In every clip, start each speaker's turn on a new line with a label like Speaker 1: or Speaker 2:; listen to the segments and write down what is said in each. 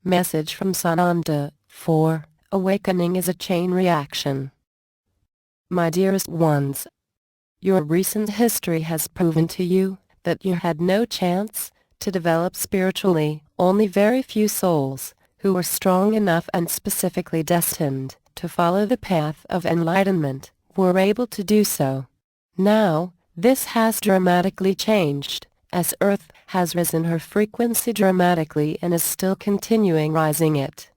Speaker 1: Message from Sananda. 4. Awakening is a chain reaction. My dearest ones, your recent history has proven to you that you had no chance to develop spiritually. Only very few souls, who were strong enough and specifically destined to follow the path of enlightenment, were able to do so. Now, this has dramatically changed, as Earth has risen her frequency dramatically and is still continuing rising it.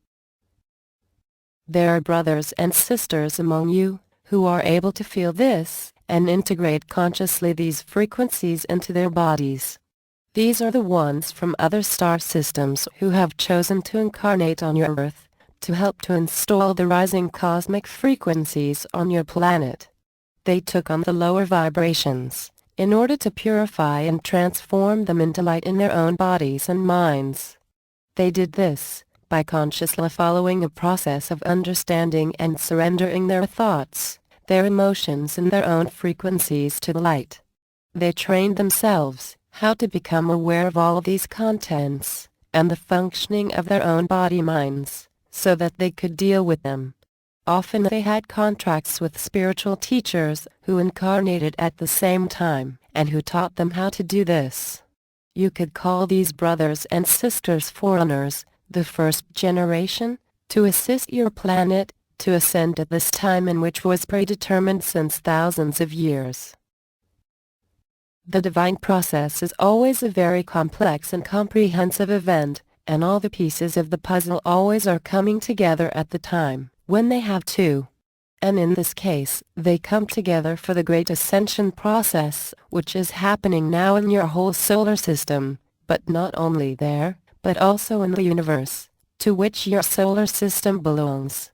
Speaker 1: There are brothers and sisters among you who are able to feel this and integrate consciously these frequencies into their bodies. These are the ones from other star systems who have chosen to incarnate on your Earth to help to install the rising cosmic frequencies on your planet. They took on the lower vibrations in order to purify and transform them into light in their own bodies and minds. They did this by consciously following a process of understanding and surrendering their thoughts, their emotions and their own frequencies to the light. They trained themselves how to become aware of all of these contents and the functioning of their own body-minds, so that they could deal with them. Often they had contracts with spiritual teachers who incarnated at the same time and who taught them how to do this. You could call these brothers and sisters forerunners, the first generation, to assist your planet to ascend at this time in which was predetermined since thousands of years. The divine process is always a very complex and comprehensive event, and all the pieces of the puzzle always are coming together at the time when they have to. And in this case, they come together for the great ascension process, which is happening now in your whole solar system, but not only there, but also in the universe, to which your solar system belongs.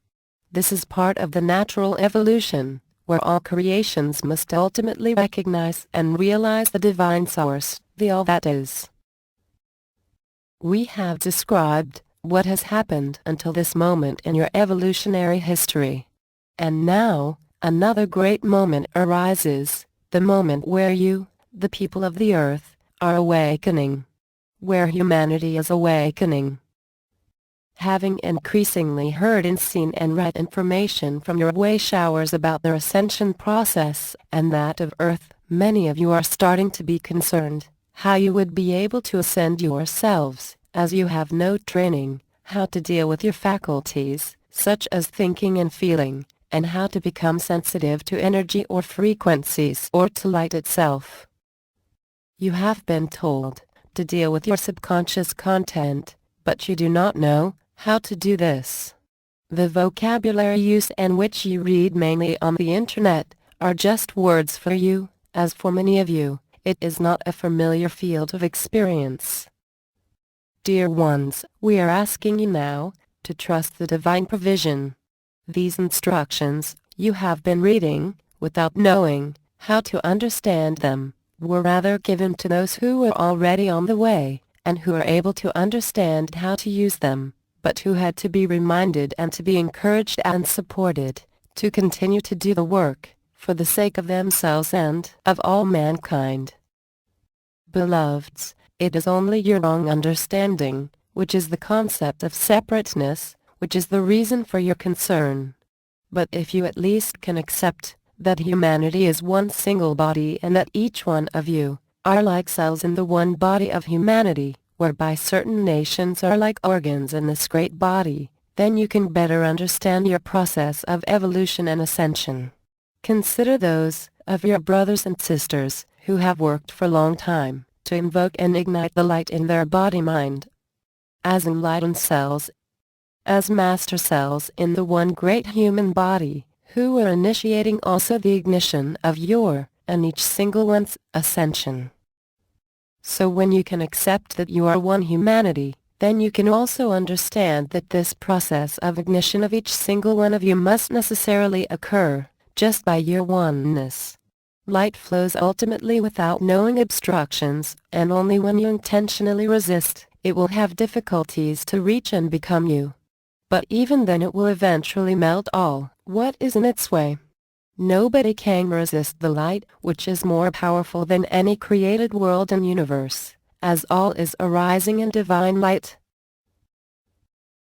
Speaker 1: This is part of the natural evolution, where all creations must ultimately recognize and realize the divine source, the all that is. We have described what has happened until this moment in your evolutionary history. And now, another great moment arises, the moment where you, the people of the earth, are awakening. Where humanity is awakening. Having increasingly heard and seen and read information from your way showers about their ascension process and that of Earth, many of you are starting to be concerned how you would be able to ascend yourselves, as you have no training, how to deal with your faculties, such as thinking and feeling, and how to become sensitive to energy or frequencies or to light itself. You have been told to deal with your subconscious content, but you do not know how to do this. The vocabulary use and which you read mainly on the internet are just words for you, as for many of you, it is not a familiar field of experience. Dear ones, we are asking you now to trust the divine provision. These instructions you have been reading, without knowing how to understand them, were rather given to those who were already on the way, and who are able to understand how to use them, but who had to be reminded and to be encouraged and supported, to continue to do the work, for the sake of themselves and of all mankind. Beloveds, it is only your wrong understanding, which is the concept of separateness, which is the reason for your concern. But if you at least can accept that humanity is one single body and that each one of you are like cells in the one body of humanity, whereby certain nations are like organs in this great body, then you can better understand your process of evolution and ascension. Consider those of your brothers and sisters who have worked for a long time to invoke and ignite the light in their body-mind. As enlightened cells, as master cells in the one great human body, who are initiating also the ignition of your, and each single one's, ascension. So when you can accept that you are one humanity, then you can also understand that this process of ignition of each single one of you must necessarily occur, just by your oneness. Light flows ultimately without knowing obstructions, and only when you intentionally resist, it will have difficulties to reach and become you. But even then it will eventually melt all what is in its way. Nobody can resist the light, which is more powerful than any created world and universe, as all is arising in divine light.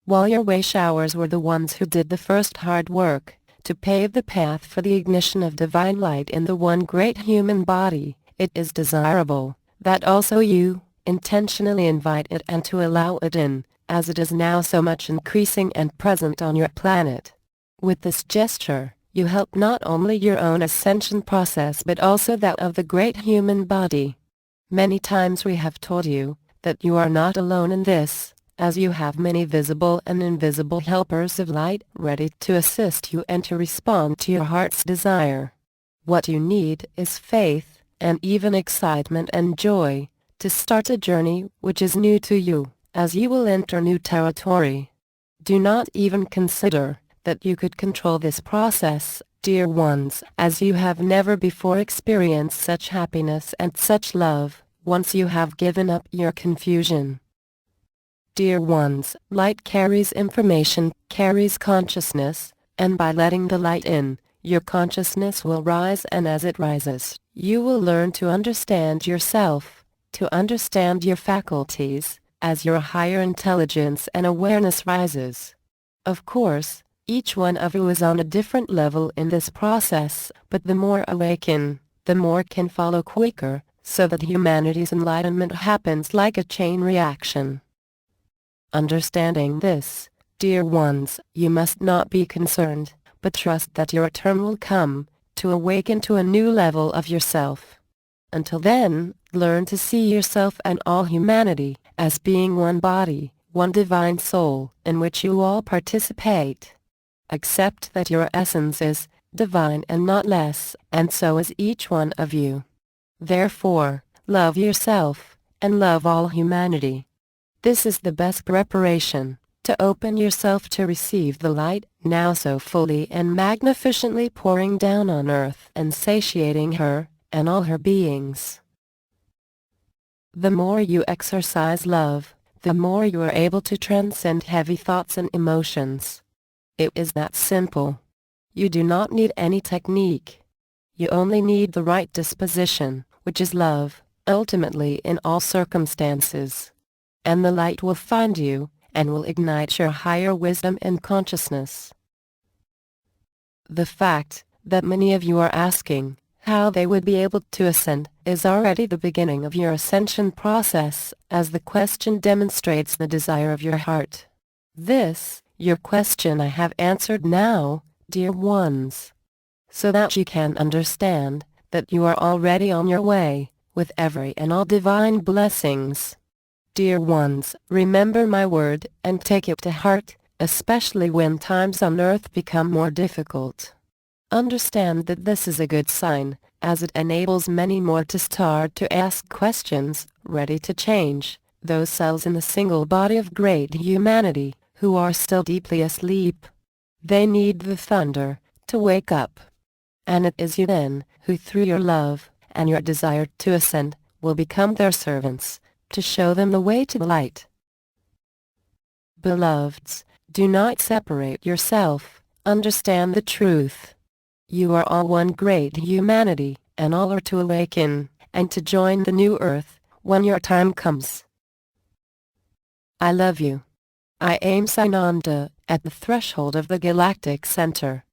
Speaker 1: while your wish hours were the ones who did the first hard work, to pave the path for the ignition of divine light in the one great human body, it is desirable that also you intentionally invite it and to allow it in, as it is now so much increasing and present on your planet. With this gesture, you help not only your own ascension process but also that of the great human body. Many times we have told you that you are not alone in this, as you have many visible and invisible helpers of light ready to assist you and to respond to your heart's desire. What you need is faith, and even excitement and joy, to start a journey which is new to you, as you will enter new territory. Do not even consider that you could control this process, dear ones, as you have never before experienced such happiness and such love, once you have given up your confusion. Dear ones, light carries information, carries consciousness, and by letting the light in, your consciousness will rise, and as it rises, you will learn to understand yourself, to understand your faculties, as your higher intelligence and awareness rises. Of course, each one of you is on a different level in this process, but the more awaken, the more can follow quicker, so that humanity's enlightenment happens like a chain reaction. Understanding this, dear ones, you must not be concerned, but trust that your turn will come, to awaken to a new level of yourself. Until then, learn to see yourself and all humanity as being one body, one divine soul, in which you all participate. Accept that your essence is divine and not less, and so is each one of you. Therefore, love yourself, and love all humanity. This is the best preparation, to open yourself to receive the light, now so fully and magnificently pouring down on earth and satiating her, and all her beings. The more you exercise love, the more you are able to transcend heavy thoughts and emotions. It is that simple. You do not need any technique. You only need the right disposition, which is love, ultimately in all circumstances. And the light will find you, and will ignite your higher wisdom and consciousness. The fact that many of you are asking how they would be able to ascend is already the beginning of your ascension process, as the question demonstrates the desire of your heart. This, your question, I have answered now, dear ones, so that you can understand that you are already on your way, with every and all divine blessings. Dear ones, remember my word and take it to heart, especially when times on earth become more difficult. Understand that this is a good sign, as it enables many more to start to ask questions, ready to change, those cells in the single body of great humanity, who are still deeply asleep. They need the thunder, to wake up. And it is you then, who through your love, and your desire to ascend, will become their servants, to show them the way to the light. Beloveds, do not separate yourself, understand the truth. You are all one great humanity, and all are to awaken, and to join the new earth, when your time comes. I love you. I am Sananda, at the threshold of the galactic center.